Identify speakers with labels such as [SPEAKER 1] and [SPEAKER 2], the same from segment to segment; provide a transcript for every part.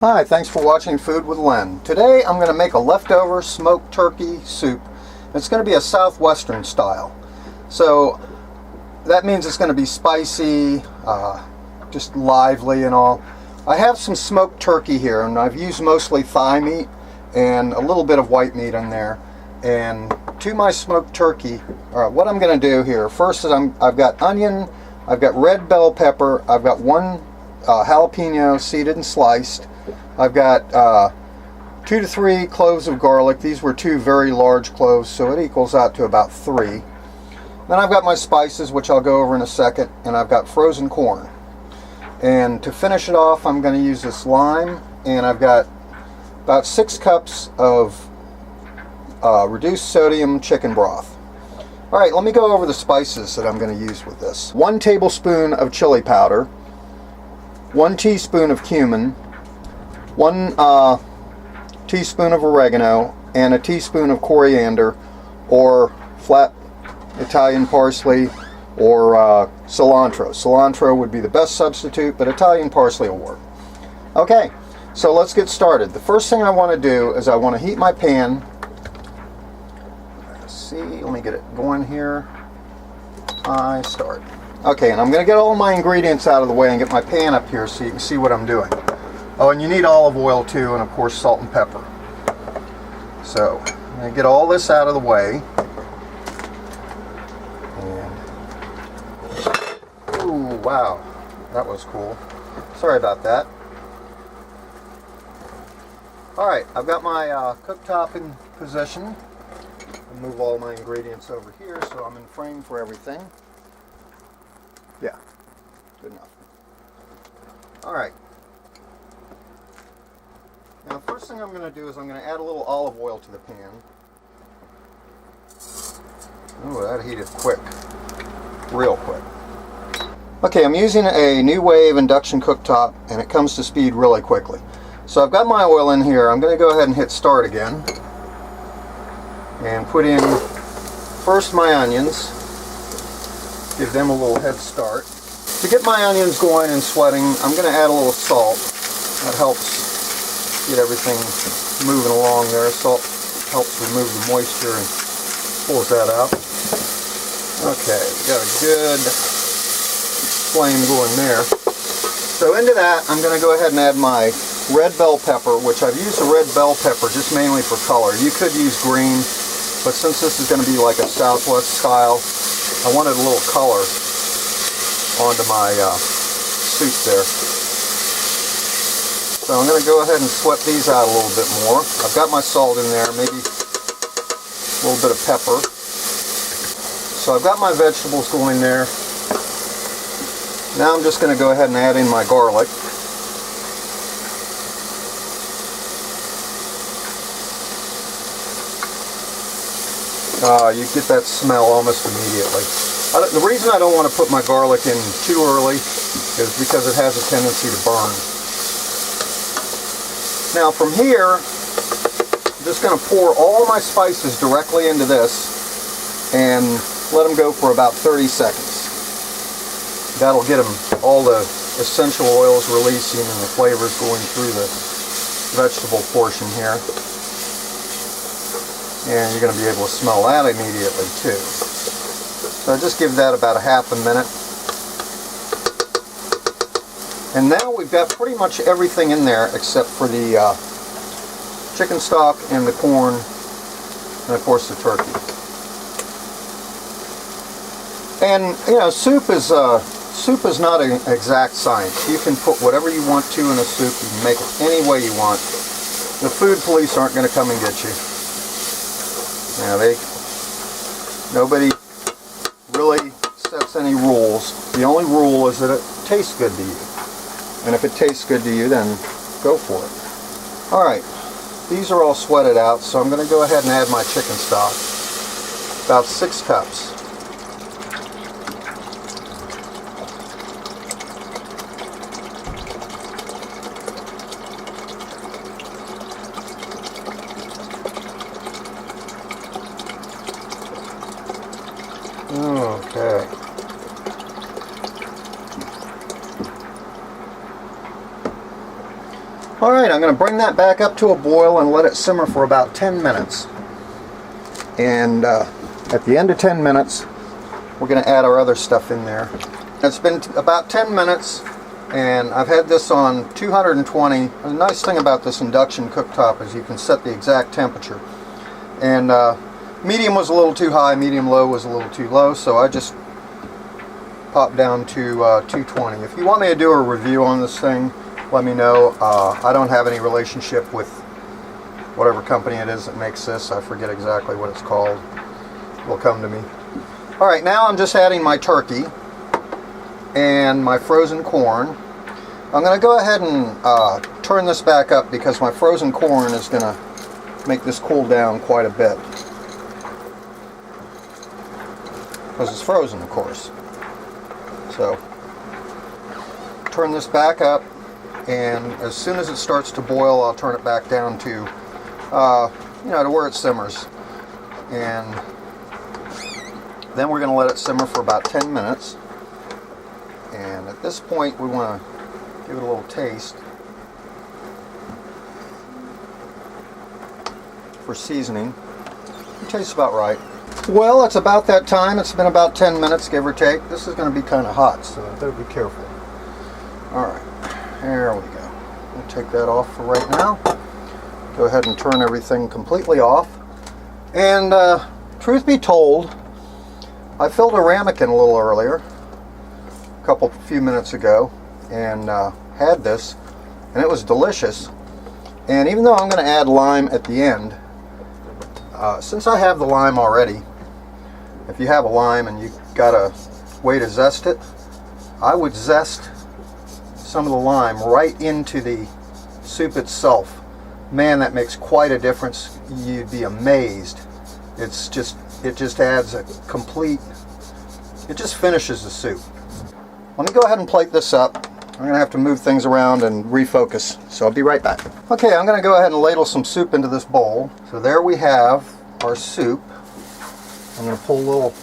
[SPEAKER 1] Hi, thanks for watching Food with Len. Today I'm going to make a leftover smoked turkey soup. It's going to be a Southwestern style. So that means it's going to be spicy, just lively and all. I have some smoked turkey here, and I've used mostly thigh meat and a little bit of white meat in there. And to my smoked turkey, what I'm going to do here first is I've got onion, I've got red bell pepper, I've got one jalapeno seeded and sliced. I've got 2 to 3 cloves of garlic. These were 2 very large cloves, so it equals out to about 3. Then I've got my spices, which I'll go over in a second, and I've got frozen corn. And to finish it off, I'm going to use this lime, and I've got about 6 cups of reduced sodium chicken broth. Alright, let me go over the spices that I'm going to use with this. 1 tablespoon of chili powder, 1 teaspoon of cumin, 1 teaspoon of oregano, and a teaspoon of coriander or flat Italian parsley or cilantro. Cilantro would be the best substitute, but Italian parsley will work. Okay, so let's get started. The first thing I want to do is I want to heat my pan. Let's see, let me get it going here. I start. Okay, and I'm going to get all my ingredients out of the way and get my pan up here so you can see what I'm doing. Oh, and you need olive oil too, and of course salt and pepper. So, I'm going to get all this out of the way. And, ooh, wow, that was cool. Sorry about that. Alright, I've got my cooktop in position. I'll move all my ingredients over here so I'm in frame for everything. Yeah, good enough. Alright. Now, the first thing I'm going to do is I'm going to add a little olive oil to the pan. Ooh, that heated quick. Real quick. Okay, I'm using a New Wave induction cooktop, and it comes to speed really quickly. So I've got my oil in here. I'm going to go ahead and hit start again. And put in first my onions. Give them a little head start. To get my onions going and sweating, I'm going to add a little salt. That helps get everything moving along there. Salt helps remove the moisture and pulls that out. Okay, we got a good flame going there. So into that, I'm going to go ahead and add my red bell pepper, which I've used the red bell pepper just mainly for color. You could use green, but since this is going to be like a Southwest style, I wanted a little color onto my soup there. So I'm going to go ahead and sweat these out a little bit more. I've got my salt in there, maybe a little bit of pepper. So I've got my vegetables going there. Now I'm just going to go ahead and add in my garlic. You get that smell almost immediately. The reason I don't want to put my garlic in too early is because it has a tendency to burn. Now from here, I'm just going to pour all my spices directly into this and let them go for about 30 seconds. That'll get them all the essential oils releasing and the flavors going through the vegetable portion here. And you're going to be able to smell that immediately too. So just give that about a half a minute. And now we've got pretty much everything in there except for the chicken stock and the corn and of course the turkey. And you know, soup is not an exact science. You can put whatever you want to in a soup. You can make it any way you want. The food police aren't going to come and get you. Now nobody really sets any rules. The only rule is that it tastes good to you. And if it tastes good to you, then go for it. Alright, these are all sweated out, so I'm going to go ahead and add my chicken stock. About 6 cups. Okay. Alright, I'm going to bring that back up to a boil and let it simmer for about 10 minutes. And at the end of 10 minutes, we're going to add our other stuff in there. It's been about 10 minutes, and I've had this on 220. The nice thing about this induction cooktop is you can set the exact temperature. And medium was a little too high, medium low was a little too low, so I just popped down to 220. If you want me to do a review on this thing, let me know. I don't have any relationship with whatever company it is that makes this. I forget exactly what it's called. It'll come to me. Alright, now I'm just adding my turkey and my frozen corn. I'm going to go ahead and turn this back up because my frozen corn is going to make this cool down quite a bit. Because it's frozen, of course. So, turn this back up, and as soon as it starts to boil, I'll turn it back down to, to where it simmers. And then we're going to let it simmer for about 10 minutes. And at this point, we want to give it a little taste for seasoning. It tastes about right. Well, it's about that time. It's been about 10 minutes, give or take. This is going to be kind of hot, so I better be careful. Alright, there we go. We'll take that off for right now. Go ahead and turn everything completely off. And truth be told, I filled a ramekin a little earlier, a few minutes ago, and had this, and it was delicious. And even though I'm going to add lime at the end, since I have the lime already, if you have a lime and you got a way to zest it, I would zest some of the lime right into the soup itself. Man, that makes quite a difference. You'd be amazed. It just adds a complete, it just finishes the soup. Let me go ahead and plate this up. I'm going to have to move things around and refocus, so I'll be right back. Okay, I'm going to go ahead and ladle some soup into this bowl. So there we have our soup. I'm going to pull a little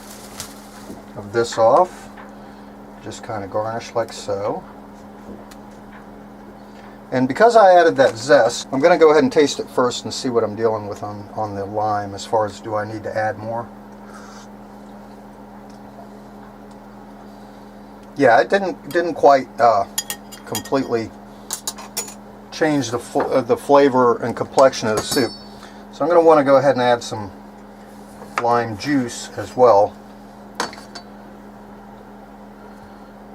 [SPEAKER 1] of this off, just kind of garnish like so. And because I added that zest, I'm going to go ahead and taste it first and see what I'm dealing with on the lime as far as do I need to add more. Yeah, it didn't quite completely change the flavor and complexion of the soup. So I'm going to want to go ahead and add some lime juice as well.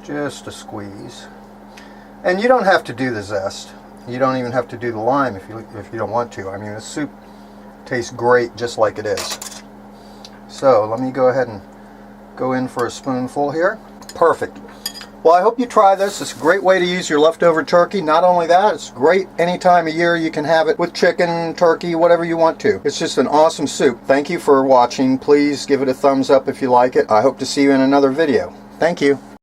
[SPEAKER 1] Just a squeeze. And you don't have to do the zest. You don't even have to do the lime if you don't want to. I mean, the soup tastes great just like it is. So let me go ahead and go in for a spoonful here. Perfect. Well, I hope you try this. It's a great way to use your leftover turkey. Not only that, it's great any time of year. You can have it with chicken, turkey, whatever you want to. It's just an awesome soup. Thank you for watching. Please give it a thumbs up if you like it. I hope to see you in another video. Thank you.